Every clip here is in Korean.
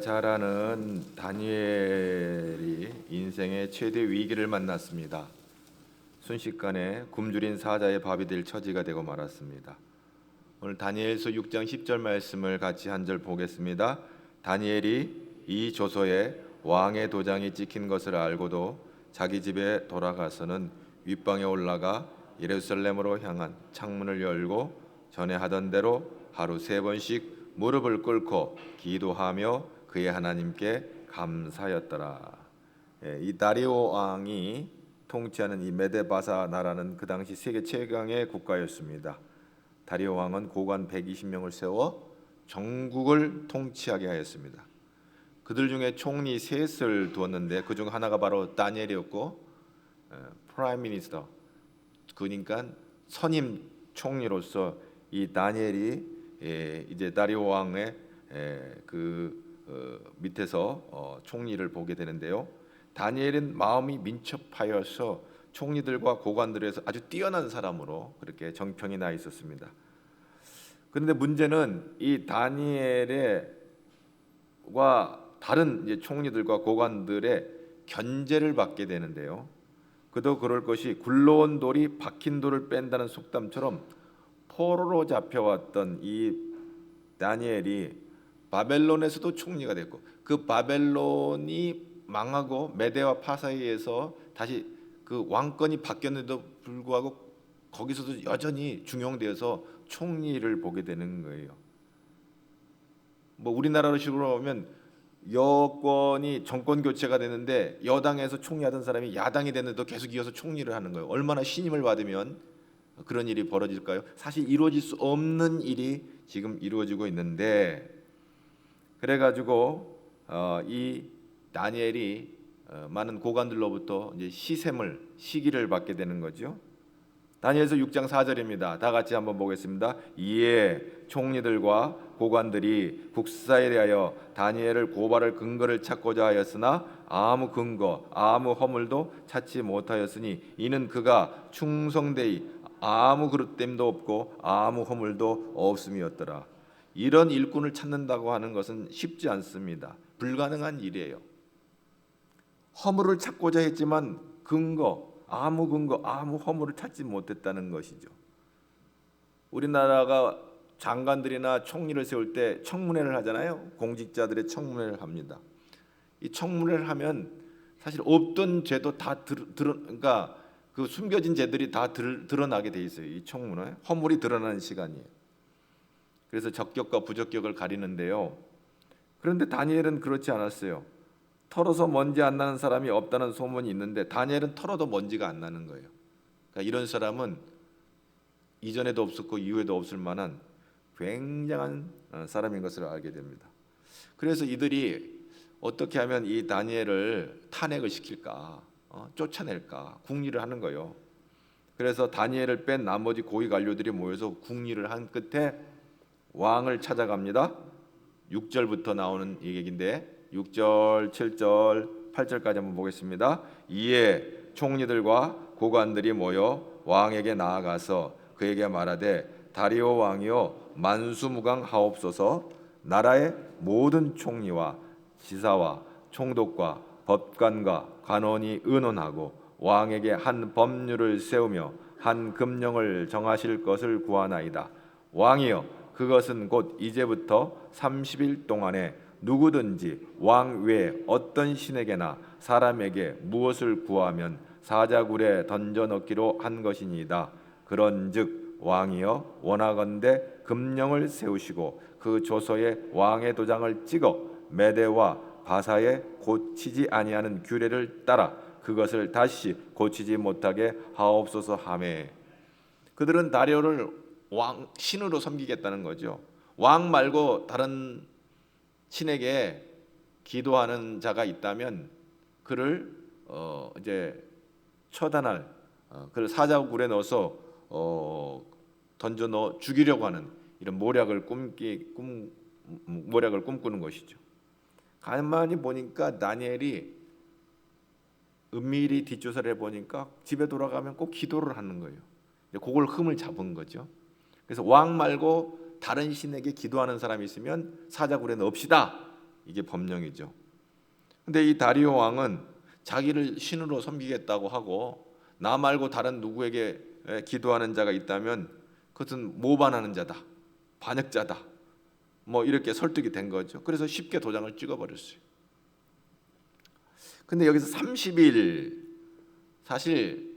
잘 아는 다니엘이 인생의 최대 위기를 만났습니다. 순식간에 굶주린 사자의 밥이 될 처지가 되고 말았습니다. 오늘 다니엘서 6장 10절 말씀을 같이 한 절 보겠습니다. 다니엘이 이 조서에 왕의 도장이 찍힌 것을 알고도 자기 집에 돌아가서는 윗방에 올라가 예루살렘으로 향한 창문을 열고 전에 하던 대로 하루 3번씩 무릎을 꿇고 기도하며 그의 하나님께 감사하였더라. 이 다리오 왕이 통치하는 이 메데바사 나라는 그 당시 세계 최강의 국가였습니다. 다리오 왕은 고관 120명을 세워 전국을 통치하게 하였습니다. 그들 중에 총리 셋을 두었는데 그 중 하나가 바로 다니엘이었고, 프라임 미니스터, 그러니까 선임 총리로서 이 다니엘이 이제 다리오 왕의 밑에서 총리를 보게 되는데요. 다니엘은 마음이 민첩하여서 총리들과 고관들에서 아주 뛰어난 사람으로 그렇게 정평이 나 있었습니다. 그런데 문제는 이 다니엘과 다른 이제 총리들과 고관들의 견제를 받게 되는데요. 그도 그럴 것이 굴러온 돌이 박힌 돌을 뺀다는 속담처럼 포로로 잡혀왔던 이 다니엘이 바벨론에서도 총리가 됐고, 그 바벨론이 망하고 메대와 파사이에서 다시 그 왕권이 바뀌었는데도 불구하고 거기서도 여전히 중용되어서 총리를 보게 되는 거예요. 뭐 우리나라로 식으로 보면 여권이 정권 교체가 되는데 여당에서 총리하던 사람이 야당이 됐는데도 계속 이어서 총리를 하는 거예요. 얼마나 신임을 받으면 그런 일이 벌어질까요? 사실 이루어질 수 없는 일이 지금 이루어지고 있는데, 그래가지고 이 다니엘이 많은 고관들로부터 이제 시기를 받게 되는 거죠. 다니엘서 6장 4절입니다. 다 같이 한번 보겠습니다. 이에 총리들과 고관들이 국사에 대하여 다니엘을 고발할 근거를 찾고자 하였으나 아무 근거, 아무 허물도 찾지 못하였으니 이는 그가 충성되이 아무 그릇됨도 없고 아무 허물도 없음이었더라. 이런 일꾼을 찾는다고 하는 것은 쉽지 않습니다. 불가능한 일이에요. 허물을 찾고자 했지만 아무 근거, 아무 허물을 찾지 못했다는 것이죠. 우리나라가 장관들이나 총리를 세울 때 청문회를 하잖아요. 공직자들의 청문회를 합니다. 이 청문회를 하면 사실 없던 죄도 다 그러니까 그 숨겨진 죄들이 다 드러나게 돼 있어요. 이 청문회 허물이 드러나는 시간이에요. 그래서 적격과 부적격을 가리는데요. 그런데 다니엘은 그렇지 않았어요. 털어서 먼지 안 나는 사람이 없다는 소문이 있는데 다니엘은 털어도 먼지가 안 나는 거예요. 그러니까 이런 사람은 이전에도 없었고 이후에도 없을 만한 굉장한 사람인 것을 알게 됩니다. 그래서 이들이 어떻게 하면 이 다니엘을 탄핵을 시킬까, 쫓아낼까 궁리를 하는 거예요. 그래서 다니엘을 뺀 나머지 고위 관료들이 모여서 궁리를 한 끝에 왕을 찾아갑니다. 6절부터 나오는 이 얘기인데 6절, 7절, 8절까지 한번 보겠습니다. 이에 총리들과 고관들이 모여 왕에게 나아가서 그에게 말하되 다리오 왕이여 만수무강하옵소서. 나라의 모든 총리와 지사와 총독과 법관과 관원이 의논하고 왕에게 한 법률을 세우며 한 금령을 정하실 것을 구하나이다. 왕이여 그것은 곧 이제부터 30일 동안에 누구든지 왕 외에 어떤 신에게나 사람에게 무엇을 구하면 사자굴에 던져 넣기로 한 것이니이다. 그런즉 왕이여 원하건대 금령을 세우시고 그 조서에 왕의 도장을 찍어 메대와 바사에 고치지 아니하는 규례를 따라 그것을 다시 고치지 못하게 하옵소서 하매. 그들은 다리오를 왕 신으로 섬기겠다는 거죠. 왕 말고 다른 신에게 기도하는 자가 있다면 그를 이제 처단할, 그를 사자굴에 넣어서 던져 넣어 죽이려고 하는 이런 모략을 꿈꾸는 것이죠. 가만히 보니까 다니엘이 은밀히 뒷조사를 해보니까 집에 돌아가면 꼭 기도를 하는 거예요. 그걸 흠을 잡은 거죠. 그래서 왕 말고 다른 신에게 기도하는 사람이 있으면 사자굴에 넣읍시다. 이게 법령이죠. 근데 이 다리오 왕은 자기를 신으로 섬기겠다고 하고 나 말고 다른 누구에게 기도하는 자가 있다면 그것은 모반하는 자다, 반역자다, 뭐 이렇게 설득이 된 거죠. 그래서 쉽게 도장을 찍어버렸어요. 근데 여기서 30일, 사실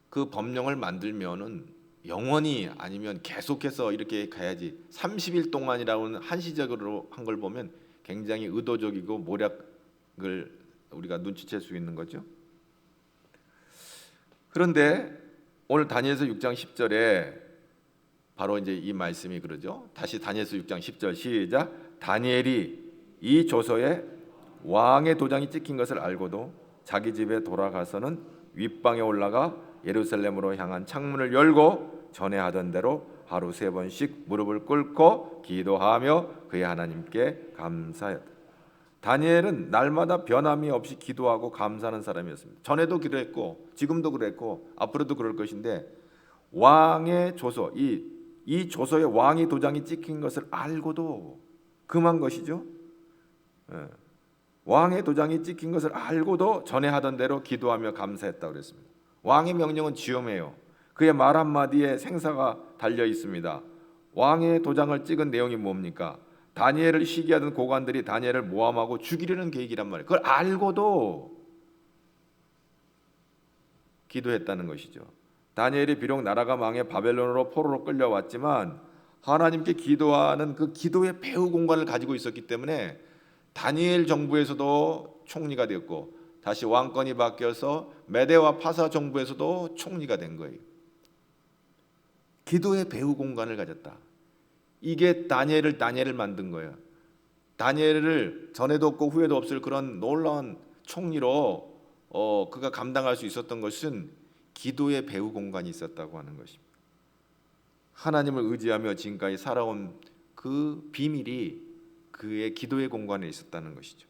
그 법령을 만들면은 영원히 아니면 계속해서 이렇게 가야지, 30일 동안이라고는 한시적으로 한 걸 보면 굉장히 의도적이고 모략을 우리가 눈치챌 수 있는 거죠. 그런데 오늘 다니엘서 6장 10절에 바로 이제 이 말씀이 그러죠. 다시 다니엘서 6장 10절 시작. 다니엘이 이 조서에 왕의 도장이 찍힌 것을 알고도 자기 집에 돌아가서는 윗방에 올라가 예루살렘으로 향한 창문을 열고 전에 하던 대로 하루 3번씩 무릎을 꿇고 기도하며 그의 하나님께 감사했다. 다니엘은 날마다 변함이 없이 기도하고 감사하는 사람이었습니다. 전에도 기도했고 지금도 그랬고 앞으로도 그럴 것인데, 왕의 조서, 이 조서에 왕의 도장이 찍힌 것을 알고도 금한 것이죠. 왕의 도장이 찍힌 것을 알고도 전에 하던 대로 기도하며 감사했다고 그랬습니다. 왕의 명령은 지엄해요. 그의 말 한마디에 생사가 달려 있습니다. 왕의 도장을 찍은 내용이 뭡니까? 다니엘을 시기하던 고관들이 다니엘을 모함하고 죽이려는 계획이란 말이에요. 그걸 알고도 기도했다는 것이죠. 다니엘이 비록 나라가 망해 바벨론으로 포로로 끌려왔지만 하나님께 기도하는 그 기도의 배후 공간을 가지고 있었기 때문에 다니엘 정부에서도 총리가 되었고 다시 왕권이 바뀌어서 메대와 파사 정부에서도 총리가 된 거예요. 기도의 배후 공간을 가졌다. 이게 다니엘을 만든 거예요. 다니엘을 전에도 없고 후에도 없을 그런 놀라운 총리로 그가 감당할 수 있었던 것은 기도의 배후 공간이 있었다고 하는 것입니다. 하나님을 의지하며 지금까지 살아온 그 비밀이 그의 기도의 공간에 있었다는 것이죠.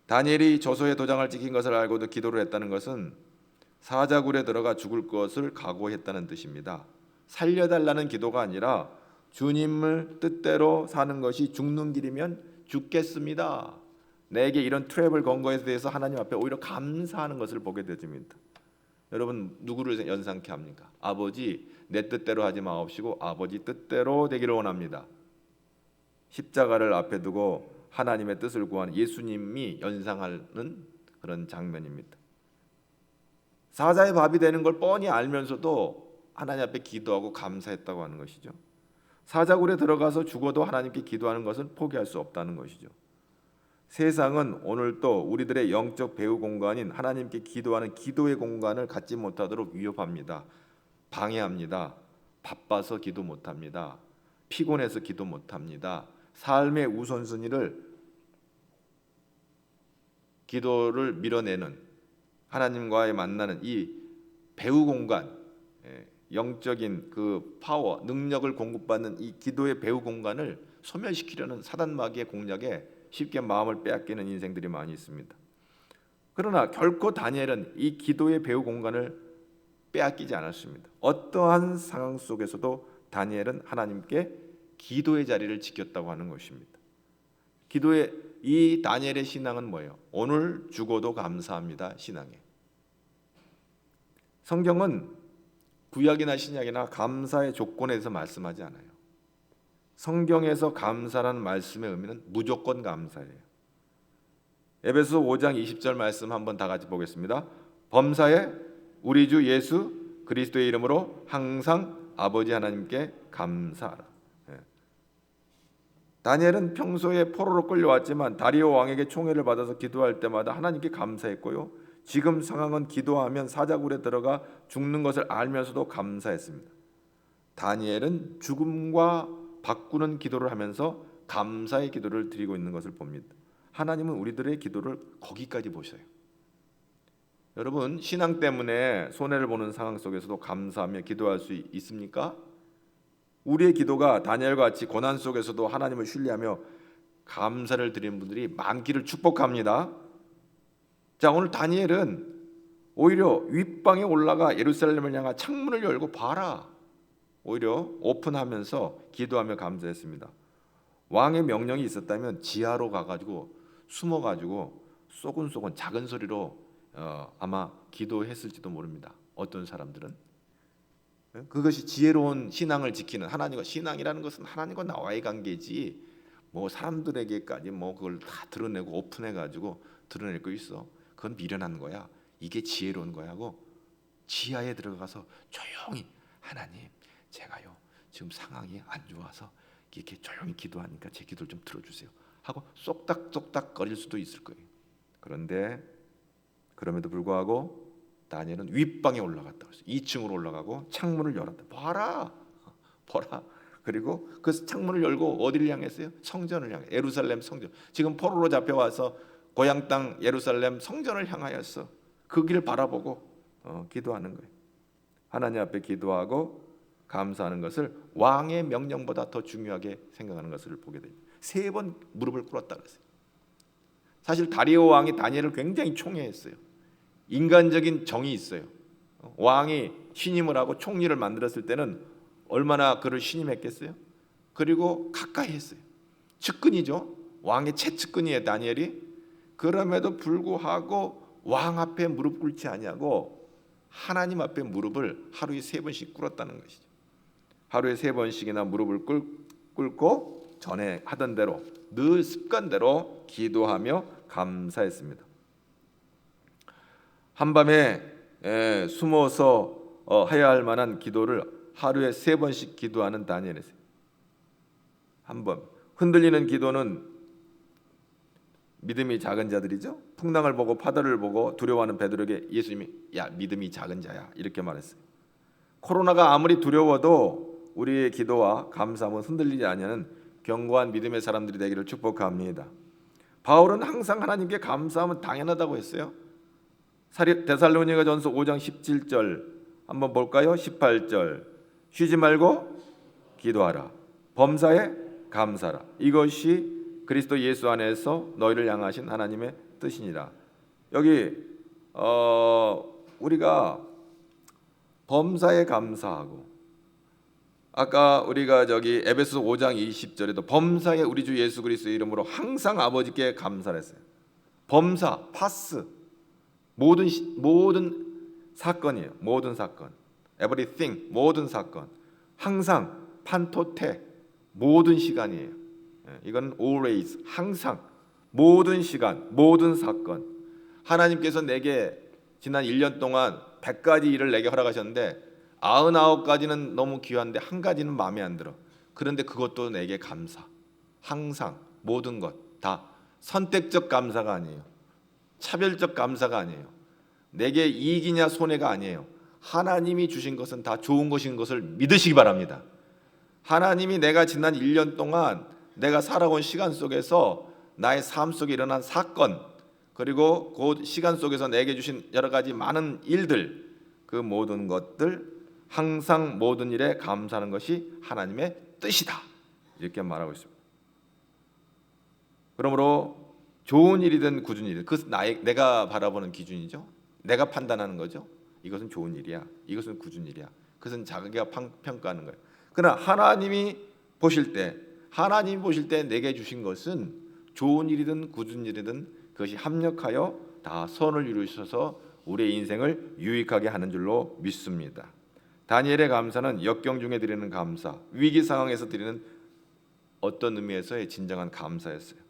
다니엘이 조서에 도장을 찍힌 것을 알고도 기도를 했다는 것은 사자굴에 들어가 죽을 것을 각오했다는 뜻입니다. 살려달라는 기도가 아니라 주님을 뜻대로 사는 것이 죽는 길이면 죽겠습니다. 내게 이런 트랩을 건 것에 대해서 하나님 앞에 오히려 감사하는 것을 보게 되집니다. 여러분 누구를 연상케 합니까? 아버지 내 뜻대로 하지 마옵시고 아버지 뜻대로 되기를 원합니다. 십자가를 앞에 두고 하나님의 뜻을 구하는 예수님이 연상하는 그런 장면입니다. 사자의 밥이 되는 걸 뻔히 알면서도 하나님 앞에 기도하고 감사했다고 하는 것이죠. 사자굴에 들어가서 죽어도 하나님께 기도하는 것은 포기할 수 없다는 것이죠. 세상은 오늘도 우리들의 영적 배후 공간인 하나님께 기도하는 기도의 공간을 갖지 못하도록 위협합니다. 방해합니다. 바빠서 기도 못합니다. 피곤해서 기도 못합니다. 삶의 우선순위를 기도를 밀어내는, 하나님과의 만나는 이 배후 공간, 영적인 그 파워, 능력을 공급받는 이 기도의 배후 공간을 소멸시키려는 사단 마귀의 공략에 쉽게 마음을 빼앗기는 인생들이 많이 있습니다. 그러나 결코 다니엘은 이 기도의 배후 공간을 빼앗기지 않았습니다. 어떠한 상황 속에서도 다니엘은 하나님께 기도의 자리를 지켰다고 하는 것입니다. 기도의 이 다니엘의 신앙은 뭐예요? 오늘 죽어도 감사합니다. 신앙이에요. 성경은 구약이나 신약이나 감사의 조건에 대해서 말씀하지 않아요. 성경에서 감사라는 말씀의 의미는 무조건 감사예요. 에베소 5장 20절 말씀 한번 다 같이 보겠습니다. 범사에 우리 주 예수 그리스도의 이름으로 항상 아버지 하나님께 감사하라. 다니엘은 평소에 포로로 끌려왔지만 다리오 왕에게 총애를 받아서 기도할 때마다 하나님께 감사했고요. 지금 상황은 기도하면 사자굴에 들어가 죽는 것을 알면서도 감사했습니다. 다니엘은 죽음과 바꾸는 기도를 하면서 감사의 기도를 드리고 있는 것을 봅니다. 하나님은 우리들의 기도를 거기까지 보셔요. 여러분 신앙 때문에 손해를 보는 상황 속에서도 감사하며 기도할 수 있습니까? 우리의 기도가 다니엘과 같이 고난 속에서도 하나님을 신뢰하며 감사를 드리는 분들이 많기를 축복합니다. 자, 오늘 다니엘은 오히려 윗방에 올라가 예루살렘을 향한 창문을 열고 봐라, 오히려 오픈하면서 기도하며 감사했습니다. 왕의 명령이 있었다면 지하로 가가지고 숨어가지고 쏘곤쏘곤 작은 소리로 아마 기도했을지도 모릅니다. 어떤 사람들은 그것이 지혜로운 신앙을 지키는, 하나님과 신앙이라는 것은 하나님과 나와의 관계지 뭐 사람들에게까지 뭐 그걸 다 드러내고 오픈해가지고 드러낼 거 있어. 그건 미련한 거야. 이게 지혜로운 거야 하고 지하에 들어가서 조용히, 하나님 제가요 지금 상황이 안 좋아서 이렇게 조용히 기도하니까 제 기도를 좀 들어주세요 하고 쏙닥쏙닥 거릴 수도 있을 거예요. 그런데 그럼에도 불구하고 다니엘은 윗방에 올라갔다. 2층으로 올라가고 창문을 열었다. 봐라, 보라. 그리고 그 창문을 열고 어디를 향했어요? 성전을 향해, 예루살렘 성전. 지금 포로로 잡혀와서 고향 땅 예루살렘 성전을 향하였어. 그 길 바라보고 기도하는 거예요. 하나님 앞에 기도하고 감사하는 것을 왕의 명령보다 더 중요하게 생각하는 것을 보게 됩니다. 3번 무릎을 꿇었다 그랬어요. 사실 다리오 왕이 다니엘을 굉장히 총애했어요. 인간적인 정이 있어요. 왕이 신임을 하고 총리를 만들었을 때는 얼마나 그를 신임했겠어요? 그리고 가까이 했어요. 측근이죠. 왕의 최측근이에요, 다니엘이. 그럼에도 불구하고 왕 앞에 무릎 꿇지 아니하고 하나님 앞에 무릎을 하루에 3번씩 꿇었다는 것이죠. 하루에 3번씩이나 무릎을 꿇고 전에 하던 대로 늘 습관대로 기도하며 감사했습니다. 한밤에 숨어서 해야 할 만한 기도를 하루에 3번씩 기도하는 다니엘이었어요. 한번 흔들리는 기도는 믿음이 작은 자들이죠. 풍랑을 보고 파도를 보고 두려워하는 베드로에게 예수님이 야 믿음이 작은 자야 이렇게 말했어요. 코로나가 아무리 두려워도 우리의 기도와 감사함은 흔들리지 않는 견고한 믿음의 사람들이 되기를 축복합니다. 바울은 항상 하나님께 감사함은 당연하다고 했어요. 데살로니가전서 5장 17절 한번 볼까요? 18절 쉬지 말고 기도하라 범사에 감사라 이것이 그리스도 예수 안에서 너희를 향하신 하나님의 뜻이니라. 여기 우리가 범사에 감사하고 아까 우리가 저기 에베소 5장 20절에도 범사에 우리 주 예수 그리스도의 이름으로 항상 아버지께 감사를 했어요. 범사, 파스 모든 사건이에요. 모든 사건, everything 모든 사건, 항상 판토테 모든 시간이에요. 이건 always 항상 모든 시간 모든 사건. 하나님께서 내게 지난 1년 동안 100가지 일을 내게 허락하셨는데 99가지는 너무 귀한데 한 가지는 마음에 안 들어. 그런데 그것도 내게 감사. 항상 모든 것 다 선택적 감사가 아니에요. 차별적 감사가 아니에요. 내게 이익이냐 손해가 아니에요. 하나님이 주신 것은 다 좋은 것인 것을 믿으시기 바랍니다. 하나님이 내가 지난 1년 동안 내가 살아온 시간 속에서 나의 삶 속에 일어난 사건 그리고 그 시간 속에서 내게 주신 여러 가지 많은 일들 그 모든 것들 항상 모든 일에 감사하는 것이 하나님의 뜻이다 이렇게 말하고 있습니다. 그러므로 좋은 일이든 굳은 일이든 그것은 내가 바라보는 기준이죠. 내가 판단하는 거죠. 이것은 좋은 일이야 이것은 굳은 일이야 그것은 자기가 평가하는 거예요. 그러나 하나님이 보실 때 내게 주신 것은 좋은 일이든 굳은 일이든 그것이 합력하여 다 선을 이루셔서 우리의 인생을 유익하게 하는 줄로 믿습니다. 다니엘의 감사는 역경 중에 드리는 감사, 위기 상황에서 드리는 어떤 의미에서의 진정한 감사였어요.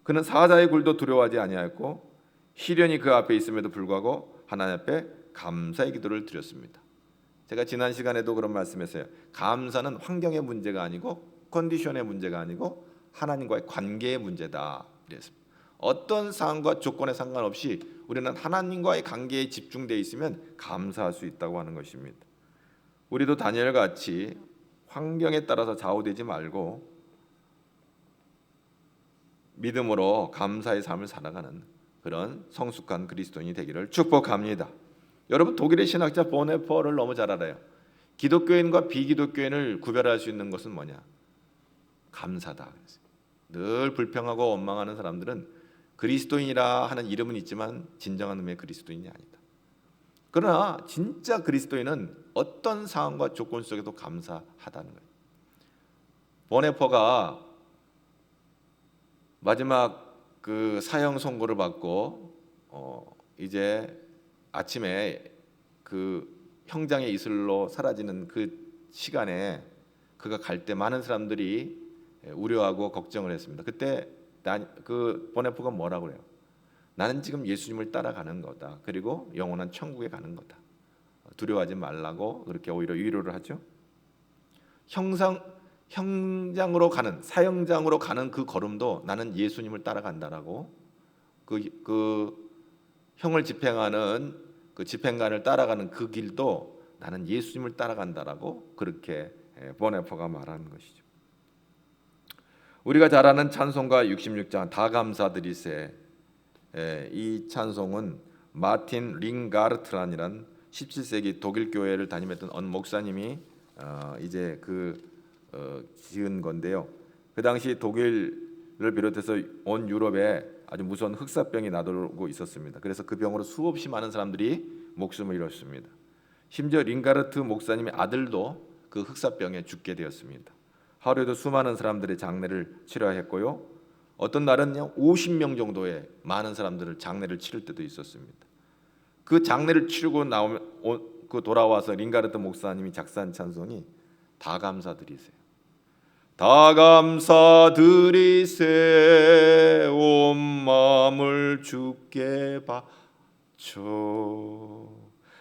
그는 사자의 굴도 두려워하지 아니하였고 시련이 그 앞에 있음에도 불구하고 하나님 앞에 감사의 기도를 드렸습니다. 제가 지난 시간에도 그런 말씀했어요. 감사는 환경의 문제가 아니고 컨디션의 문제가 아니고 하나님과의 관계의 문제다. 그랬습니다. 어떤 상황과 조건에 상관없이 우리는 하나님과의 관계에 집중되어 있으면 감사할 수 있다고 하는 것입니다. 우리도 다니엘 같이 환경에 따라서 좌우되지 말고 믿음으로 감사의 삶을 살아가는 그런 성숙한 그리스도인이 되기를 축복합니다. 여러분 독일의 신학자 보네퍼를 너무 잘 알아요. 기독교인과 비기독교인을 구별할 수 있는 것은 뭐냐? 감사다. 늘 불평하고 원망하는 사람들은 그리스도인이라 하는 이름은 있지만 진정한 의미의 그리스도인이 아니다. 그러나 진짜 그리스도인은 어떤 상황과 조건 속에도 감사하다는 거예요. 보네퍼가 마지막 그 사형 선고를 받고 이제 아침에 그 형장의 이슬로 사라지는 그 시간에 그가 갈 때 많은 사람들이 우려하고 걱정을 했습니다. 그때 그 보네포가 뭐라고 그래요? 나는 지금 예수님을 따라가는 거다. 그리고 영원한 천국에 가는 거다. 두려워하지 말라고 그렇게 오히려 위로를 하죠. 형장으로 가는, 사형장으로 가는 그 걸음도 나는 예수님을 따라간다라고, 그 형을 집행하는 그 집행관을 따라가는 그 길도 나는 예수님을 따라간다라고 그렇게 보네포가 말하는 것이죠. 우리가 잘 아는 찬송가 66장 다 감사드리세, 이 찬송은 마틴 링가르트란이란 17세기 독일 교회를 다니던 어느 목사님이 이제 지은 건데요. 그 당시 독일을 비롯해서 온 유럽에 아주 무서운 흑사병이 나돌고 있었습니다. 그래서 그 병으로 수없이 많은 사람들이 목숨을 잃었습니다. 심지어 링가르트 목사님의 아들도 그 흑사병에 죽게 되었습니다. 하루에도 수많은 사람들의 장례를 치러야 했고요. 어떤 날은요 50명 정도의 많은 사람들을 장례를 치를 때도 있었습니다. 그 장례를 치르고 돌아와서 링가르트 목사님이 작사한 찬송이 다 감사드리세요. 다 감사드리세 온 마음을 주께 바쳐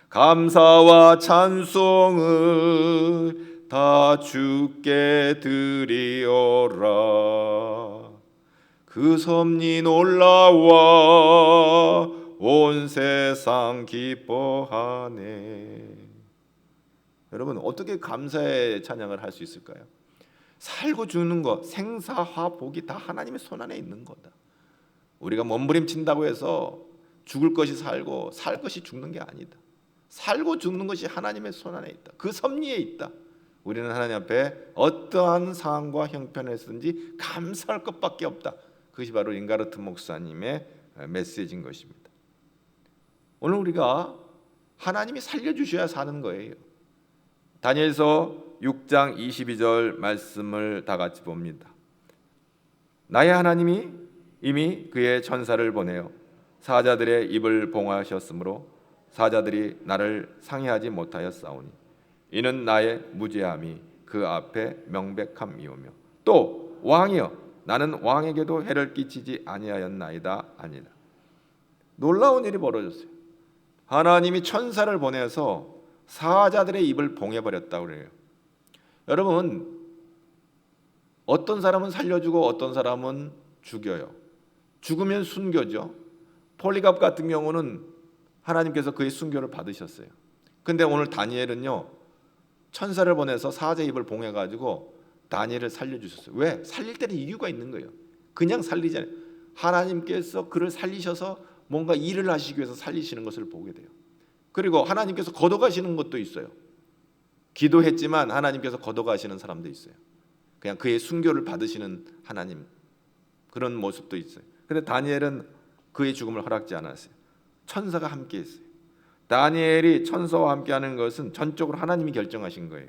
감사와 찬송을 다 주께 드리어라. 그 섭리 놀라와 온 세상 기뻐하네. 여러분 어떻게 감사의 찬양을 할 수 있을까요? 살고 죽는 것, 생사화복이 다 하나님의 손안에 있는 거다. 우리가 몸부림친다고 해서 죽을 것이 살고 살 것이 죽는 게 아니다. 살고 죽는 것이 하나님의 손안에 있다. 그 섭리에 있다. 우리는 하나님 앞에 어떠한 상황과 형편에서든지 감사할 것밖에 없다. 그것이 바로 링가르트 목사님의 메시지인 것입니다. 오늘 우리가 하나님이 살려주셔야 사는 거예요. 다니엘서 6장 22절 말씀을 다 같이 봅니다. 나의 하나님이 이미 그의 천사를 보내어 사자들의 입을 봉하셨으므로 사자들이 나를 상해하지 못하였사오니 이는 나의 무죄함이 그 앞에 명백함이오며 또 왕이여 나는 왕에게도 해를 끼치지 아니하였나이다 아니라. 놀라운 일이 벌어졌어요. 하나님이 천사를 보내서 사자들의 입을 봉해버렸다고 그래요. 여러분 어떤 사람은 살려주고 어떤 사람은 죽여요. 죽으면 순교죠. 폴리갑 같은 경우는 하나님께서 그의 순교를 받으셨어요. 근데 오늘 다니엘은요 천사를 보내서 사자 입을 봉해가지고 다니엘을 살려주셨어요. 왜? 살릴 때는 이유가 있는 거예요. 그냥 살리지 않아요. 하나님께서 그를 살리셔서 뭔가 일을 하시기 위해서 살리시는 것을 보게 돼요. 그리고 하나님께서 걷어가시는 것도 있어요. 기도했지만 하나님께서 걷어가시는 사람도 있어요. 그냥 그의 순교를 받으시는 하나님, 그런 모습도 있어요. 그런데 다니엘은 그의 죽음을 허락지 않았어요. 천사가 함께했어요. 다니엘이 천사와 함께하는 것은 전적으로 하나님이 결정하신 거예요.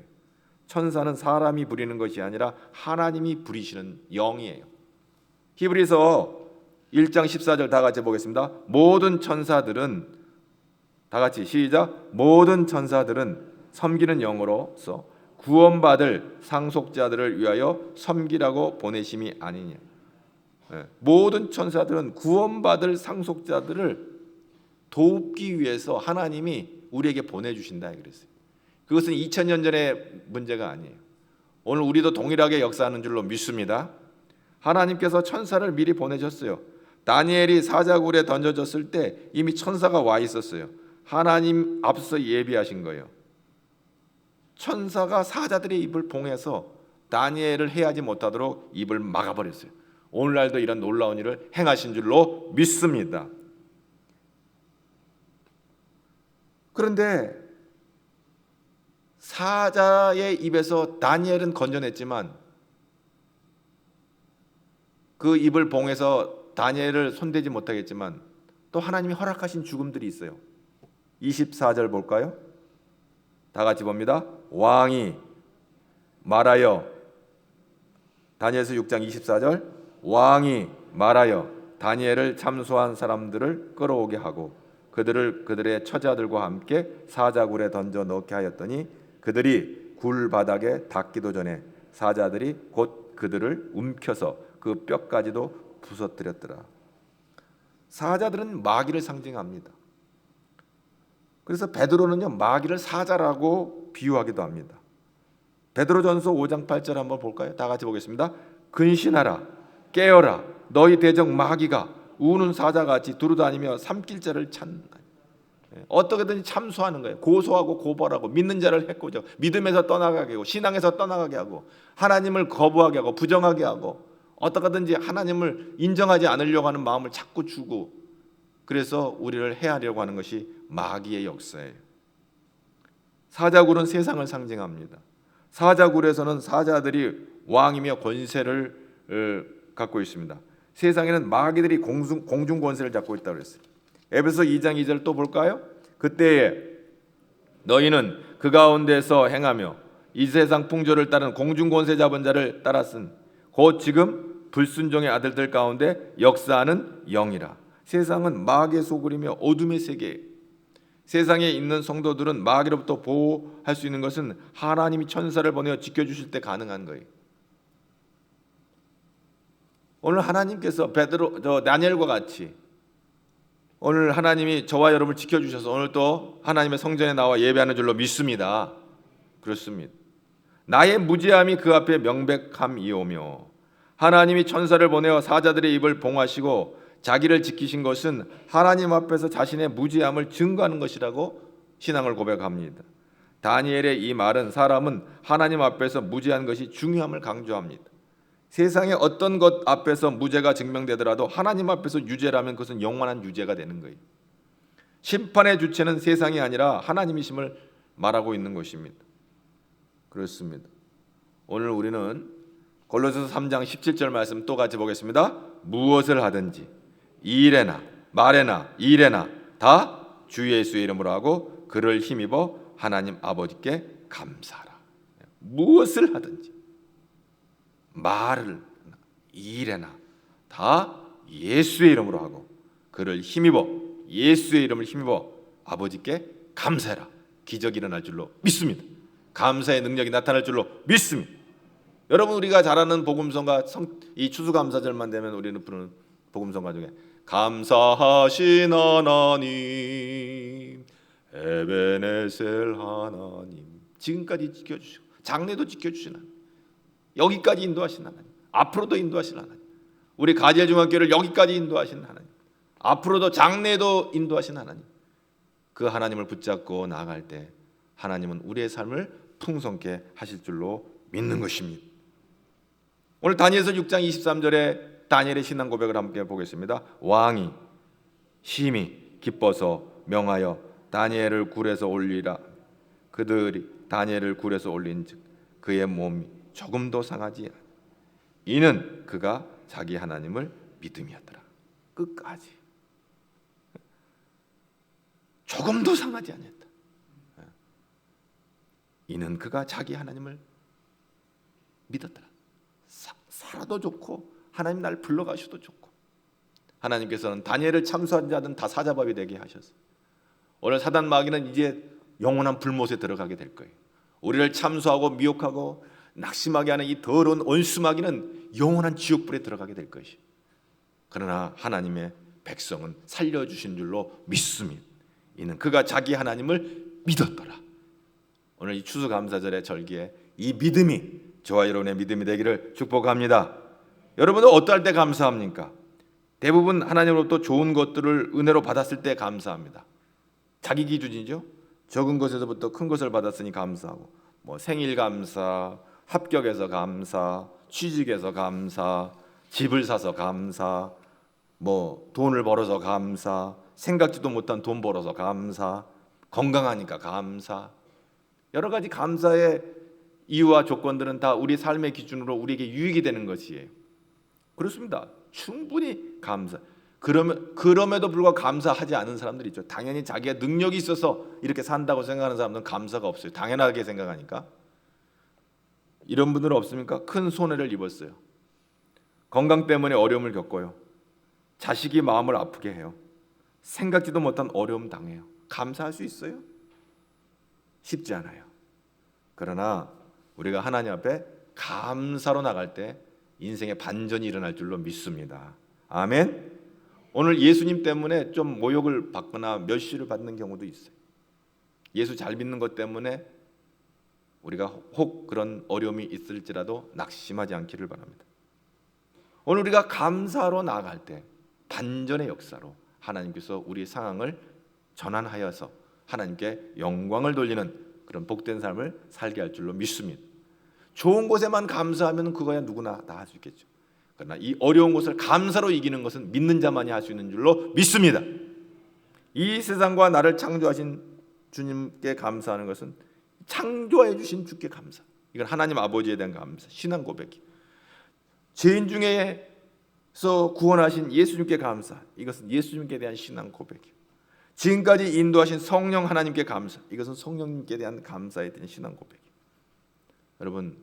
천사는 사람이 부리는 것이 아니라 하나님이 부리시는 영이에요. 히브리서 1장 14절 다 같이 보겠습니다. 모든 천사들은 다 같이 시작. 모든 천사들은 섬기는 영으로서 구원받을 상속자들을 위하여 섬기라고 보내심이 아니냐. 모든 천사들은 구원받을 상속자들을 돕기 위해서 하나님이 우리에게 보내주신다 그랬어요. 그것은 2000년 전의 문제가 아니에요. 오늘 우리도 동일하게 역사하는 줄로 믿습니다. 하나님께서 천사를 미리 보내셨어요. 다니엘이 사자굴에 던져졌을 때 이미 천사가 와 있었어요. 하나님 앞서 예비하신 거예요. 천사가 사자들의 입을 봉해서 다니엘을 해하지 못하도록 입을 막아버렸어요. 오늘날도 이런 놀라운 일을 행하신 줄로 믿습니다. 그런데 사자의 입에서 다니엘은 건져냈지만 그 입을 봉해서 다니엘을 손대지 못하겠지만 또 하나님이 허락하신 죽음들이 있어요. 24절 볼까요? 다 같이 봅니다. 왕이 말하여, 다니엘서 6장 24절, 왕이 말하여 다니엘을 참소한 사람들을 끌어오게 하고 그들을 그들의 처자들과 함께 사자굴에 던져 넣게 하였더니 그들이 굴 바닥에 닿기도 전에 사자들이 곧 그들을 움켜서 그 뼈까지도 부서뜨렸더라. 사자들은 마귀를 상징합니다. 그래서 베드로는요 마귀를 사자라고 비유하기도 합니다. 베드로전서 5장 8절 한번 볼까요? 다 같이 보겠습니다. 근신하라 깨어라 너희 대적 마귀가 우는 사자같이 두루다니며 삼킬 자를 찾나니. 어떻게든지 참소하는 거예요. 고소하고 고발하고 믿는 자를 해코죠. 믿음에서 떠나가게 하고 신앙에서 떠나가게 하고 하나님을 거부하게 하고 부정하게 하고 어떻게든지 하나님을 인정하지 않으려고 하는 마음을 자꾸 주고 그래서 우리를 해하려고 하는 것이 마귀의 역사예요. 사자굴은 세상을 상징합니다. 사자굴에서는 사자들이 왕이며 권세를 갖고 있습니다. 세상에는 마귀들이 공중 권세를 잡고 있다고 그랬어요. 에베소 2장 2절 또 볼까요? 그때에 너희는 그 가운데서 행하며 이 세상 풍조를 따른 공중 권세 잡은 자를 따랐은 곧 지금 불순종의 아들들 가운데 역사하는 영이라. 세상은 마귀의 소굴이며 어둠의 세계예요. 세상에 있는 성도들은 마귀로부터 보호할 수 있는 것은 하나님이 천사를 보내어 지켜주실 때 가능한 거예요. 오늘 하나님께서 다니엘과 같이 오늘 하나님이 저와 여러분을 지켜주셔서 오늘 또 하나님의 성전에 나와 예배하는 줄로 믿습니다. 그렇습니다. 나의 무죄함이 그 앞에 명백함이오며 하나님이 천사를 보내어 사자들의 입을 봉하시고 자기를 지키신 것은 하나님 앞에서 자신의 무죄함을 증거하는 것이라고 신앙을 고백합니다. 다니엘의 이 말은 사람은 하나님 앞에서 무죄한 것이 중요함을 강조합니다. 세상의 어떤 것 앞에서 무죄가 증명되더라도 하나님 앞에서 유죄라면 그것은 영원한 유죄가 되는 거예요. 심판의 주체는 세상이 아니라 하나님이심을 말하고 있는 것입니다. 그렇습니다. 오늘 우리는 골로새서 3장 17절 말씀 또 같이 보겠습니다. 무엇을 하든지 일에나 말에나 일에나 다 주 예수의 이름으로 하고 그를 힘입어 하나님 아버지께 감사하라. 무엇을 하든지 말을 일에나 다 예수의 이름으로 하고 그를 힘입어 예수의 이름을 힘입어 아버지께 감사해라. 기적이 일어날 줄로 믿습니다. 감사의 능력이 나타날 줄로 믿습니다. 여러분 우리가 잘 아는 복음성가 이 추수감사절만 되면 우리는 부르는 복음성가 중에 감사하신 하나님 에베네셀 하나님 지금까지 지켜주시고 장래도 지켜주신 하나님 여기까지 인도하신 하나님 앞으로도 인도하신 하나님 우리 가지중학교를 여기까지 인도하신 하나님 앞으로도 장래도 인도하신 하나님 그 하나님을 붙잡고 나아갈 때 하나님은 우리의 삶을 풍성케 하실 줄로 믿는 것입니다. 오늘 다니엘서 6장 23절에 다니엘의 신앙 고백을 함께 보겠습니다. 왕이 심히 기뻐서 명하여 다니엘을 굴에서 올리라. 그들이 다니엘을 굴에서 올린즉 그의 몸이 조금도 상하지 않아. 이는 그가 자기 하나님을 믿음이었더라. 끝까지 조금도 상하지 않았다. 이는 그가 자기 하나님을 믿었더라. 살아도 좋고 하나님 날 불러가셔도 좋고 하나님께서는 다니엘을 참수한 자든 다 사자밥이 되게 하셨어요. 오늘 사단 마귀는 이제 영원한 불못에 들어가게 될 거예요. 우리를 참수하고 미혹하고 낙심하게 하는 이 더러운 원수 마귀는 영원한 지옥불에 들어가게 될 것이에요. 그러나 하나님의 백성은 살려주신 줄로 믿습니다. 이는 그가 자기 하나님을 믿었더라. 오늘 이 추수감사절의 절기에 이 믿음이 저와 여러분의 믿음이 되기를 축복합니다. 여러분은 어떠할 때 감사합니까? 대부분 하나님으로부터 좋은 것들을 은혜로 받았을 때 감사합니다. 자기 기준이죠. 적은 것에서부터 큰 것을 받았으니 감사하고 생일 감사, 합격해서 감사, 취직해서 감사, 집을 사서 감사, 돈을 벌어서 감사, 생각지도 못한 돈 벌어서 감사, 건강하니까 감사. 여러 가지 감사의 이유와 조건들은 다 우리 삶의 기준으로 우리에게 유익이 되는 것이에요. 그렇습니다. 충분히 감사. 그럼에도 불구하고 감사하지 않은 사람들이 있죠. 당연히 자기가 능력이 있어서 이렇게 산다고 생각하는 사람들은 감사가 없어요. 당연하게 생각하니까. 이런 분들은 없습니까? 큰 손해를 입었어요. 건강 때문에 어려움을 겪어요. 자식이 마음을 아프게 해요. 생각지도 못한 어려움 당해요. 감사할 수 있어요? 쉽지 않아요. 그러나 우리가 하나님 앞에 감사로 나갈 때 인생의 반전이 일어날 줄로 믿습니다. 아멘. 오늘 예수님 때문에 좀 모욕을 받거나 멸시를 받는 경우도 있어요. 예수 잘 믿는 것 때문에 우리가 혹 그런 어려움이 있을지라도 낙심하지 않기를 바랍니다. 오늘 우리가 감사로 나아갈 때 반전의 역사로 하나님께서 우리의 상황을 전환하여서 하나님께 영광을 돌리는 그런 복된 삶을 살게 할 줄로 믿습니다. 좋은 곳에만 감사하면 그거야 누구나 다 할 수 있겠죠. 그러나 이 어려운 것을 감사로 이기는 것은 믿는 자만이 할 수 있는 줄로 믿습니다. 이 세상과 나를 창조하신 주님께 감사하는 것은 창조해 주신 주께 감사. 이건 하나님 아버지에 대한 감사, 신앙 고백이. 죄인 중에서 구원하신 예수님께 감사. 이것은 예수님께 대한 신앙 고백이에요. 지금까지 인도하신 성령 하나님께 감사. 이것은 성령님께 대한 감사에 대한 신앙 고백이에요. 여러분,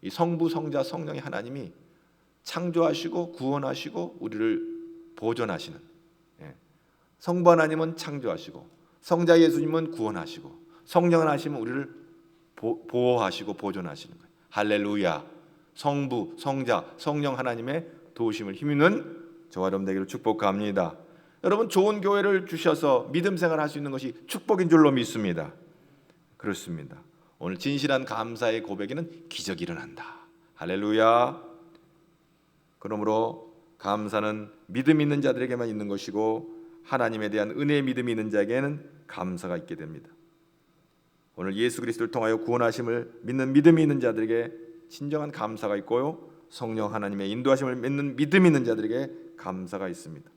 이 성부, 성자, 성령의 하나님이 창조하시고 구원하시고 우리를 보존하시는, 성부 하나님은 창조하시고 성자 예수님은 구원하시고 성령 하나님은 우리를 보호하시고 보존하시는 거예요. 할렐루야. 성부, 성자, 성령 하나님의 도우심을 힘입는 저와 여러분 되기를 축복합니다. 여러분, 좋은 교회를 주셔서 믿음 생활할 수 있는 것이 축복인 줄로 믿습니다. 그렇습니다. 오늘 진실한 감사의 고백에는 기적이 일어난다. 할렐루야. 그러므로 감사는 믿음 있는 자들에게만 있는 것이고 하나님에 대한 은혜의 믿음이 있는 자에게는 감사가 있게 됩니다. 오늘 예수 그리스도를 통하여 구원하심을 믿는 믿음이 있는 자들에게 진정한 감사가 있고요, 성령 하나님의 인도하심을 믿는 믿음이 있는 자들에게 감사가 있습니다.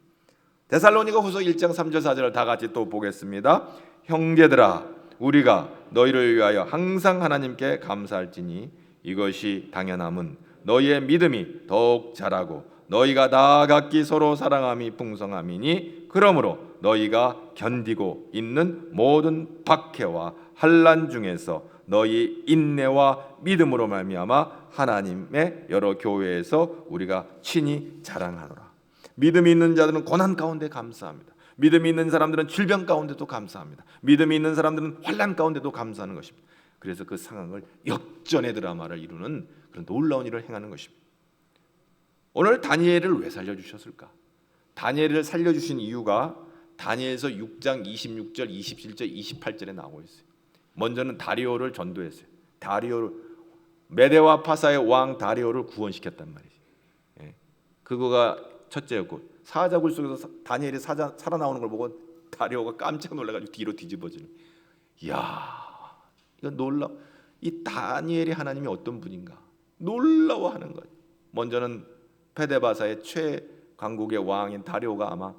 데살로니가 후서 1장 3절 4절을 다 같이 또 보겠습니다. 형제들아, 우리가 너희를 위하여 항상 하나님께 감사할지니 이것이 당연함은 너희의 믿음이 더욱 자라고 너희가 다 각기 서로 사랑함이 풍성함이니 그러므로 너희가 견디고 있는 모든 박해와 환난 중에서 너희 인내와 믿음으로 말미암아 하나님의 여러 교회에서 우리가 친히 자랑하노라. 믿음이 있는 자들은 고난 가운데 감사합니다. 믿음이 있는 사람들은 질병 가운데도 감사합니다. 믿음이 있는 사람들은 환난 가운데도 감사하는 것입니다. 그래서 그 상황을 역전의 드라마를 이루는 그런 놀라운 일을 행하는 것입니다. 오늘 다니엘을 왜 살려주셨을까? 다니엘을 살려주신 이유가 다니엘서 6장 26절, 27절, 28절에 나오고 있어요. 먼저는 다리오를 전도했어요. 다리오를, 메데와 파사의 왕 다리오를 구원시켰단 말이죠. 그거가 첫째였고, 사자굴 속에서 다니엘이 살아나오는 걸 보고 다리오가 깜짝 놀라가지고 뒤로 뒤집어지는. 이야, 이건 놀라. 이 다니엘이 하나님이 어떤 분인가 놀라워하는 거예요. 먼저는 페데바사의 최강국의 왕인 다리오가 아마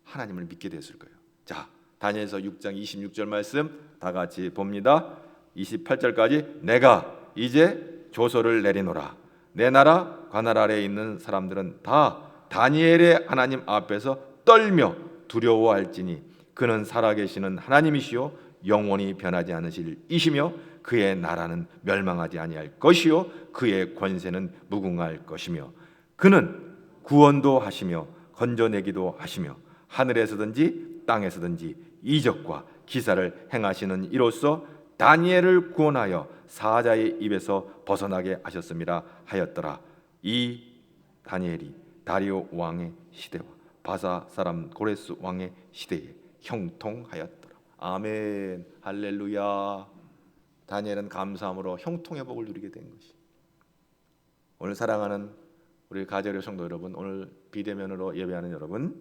하나님을 믿게 됐을 거예요. 자, 다니엘서 6장 26절 말씀 다 같이 봅니다. 28절까지 내가 이제 조서를 내리노라. 내 나라 관할 아래에 있는 사람들은 다 다니엘의 하나님 앞에서 떨며 두려워할지니 그는 살아계시는 하나님이시요 영원히 변하지 않으실 이시며 그의 나라는 멸망하지 아니할 것이요 그의 권세는 무궁할 것이며 그는 구원도 하시며 건져내기도 하시며 하늘에서든지 땅에서든지 이적과 기사를 행하시는 이로써 다니엘을 구원하여 사자의 입에서 벗어나게 하셨음이라 하였더라. 이 다니엘이 다리오 왕의 시대와 바사 사람 고레스 왕의 시대에 형통하였더라. 아멘. 할렐루야. 다니엘은 감사함으로 형통의 복을 누리게 된 것이. 오늘 사랑하는 우리 가정의 성도 여러분, 오늘 비대면으로 예배하는 여러분,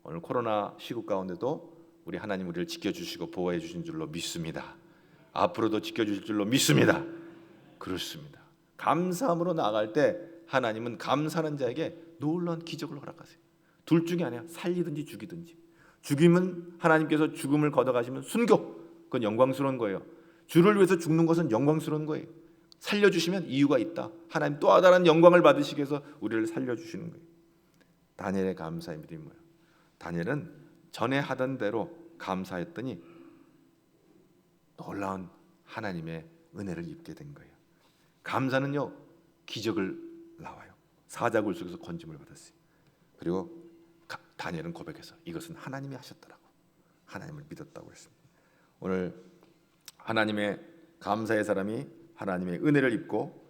오늘 코로나 시국 가운데도 우리 하나님 우리를 지켜주시고 보호해 주신 줄로 믿습니다. 앞으로도 지켜주실 줄로 믿습니다. 그렇습니다. 감사함으로 나아갈 때 하나님은 감사하는 자에게 놀라운 기적을 허락하세요. 둘 중에 하나야. 살리든지 죽이든지. 죽임은 하나님께서 죽음을 걷어가시면 순교, 그건 영광스러운 거예요. 주를 위해서 죽는 것은 영광스러운 거예요. 살려주시면 이유가 있다. 하나님 또 다른 영광을 받으시기 위해서 우리를 살려주시는 거예요. 다니엘의 감사의 믿음이 뭐예요? 다니엘은 전에 하던 대로 감사했더니 놀라운 하나님의 은혜를 입게 된 거예요. 감사는요, 기적을 나와요. 사자굴 속에서 건짐을 받았어요. 그리고 다니엘은 고백해서 이것은 하나님이 하셨더라고. 하나님을 믿었다고 했습니다. 오늘 하나님의 감사의 사람이 하나님의 은혜를 입고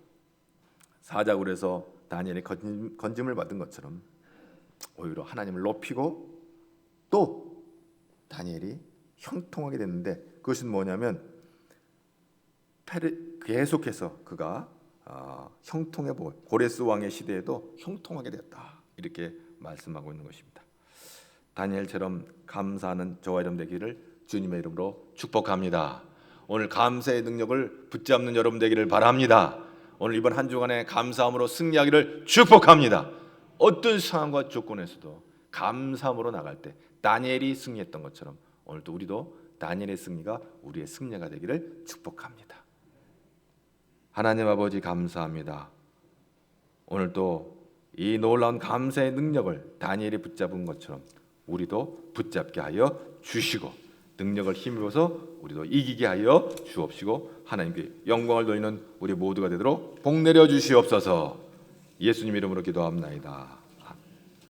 사자굴에서 다니엘의 건짐을 받은 것처럼 오히려 하나님을 높이고 또 다니엘이 형통하게 됐는데, 그것은 뭐냐면 계속해서 그가 형통해 보고 고레스 왕의 시대에도 형통하게 됐다, 이렇게 말씀하고 있는 것입니다. 다니엘처럼 감사하는 저와 여러분 되기를 주님의 이름으로 축복합니다. 오늘 감사의 능력을 붙잡는 여러분 되기를 바랍니다. 오늘 이번 한 주간에 감사함으로 승리하기를 축복합니다. 어떤 상황과 조건에서도 감사함으로 나갈 때 다니엘이 승리했던 것처럼 오늘도 우리도 다니엘의 승리가 우리의 승리가 되기를 축복합니다. 하나님 아버지 감사합니다. 오늘도 이 놀라운 감사의 능력을 다니엘이 붙잡은 것처럼 우리도 붙잡게 하여 주시고 능력을 힘입어서 우리도 이기게 하여 주옵시고 하나님께 영광을 돌리는 우리 모두가 되도록 복 내려 주시옵소서. 예수님 이름으로 기도합나이다.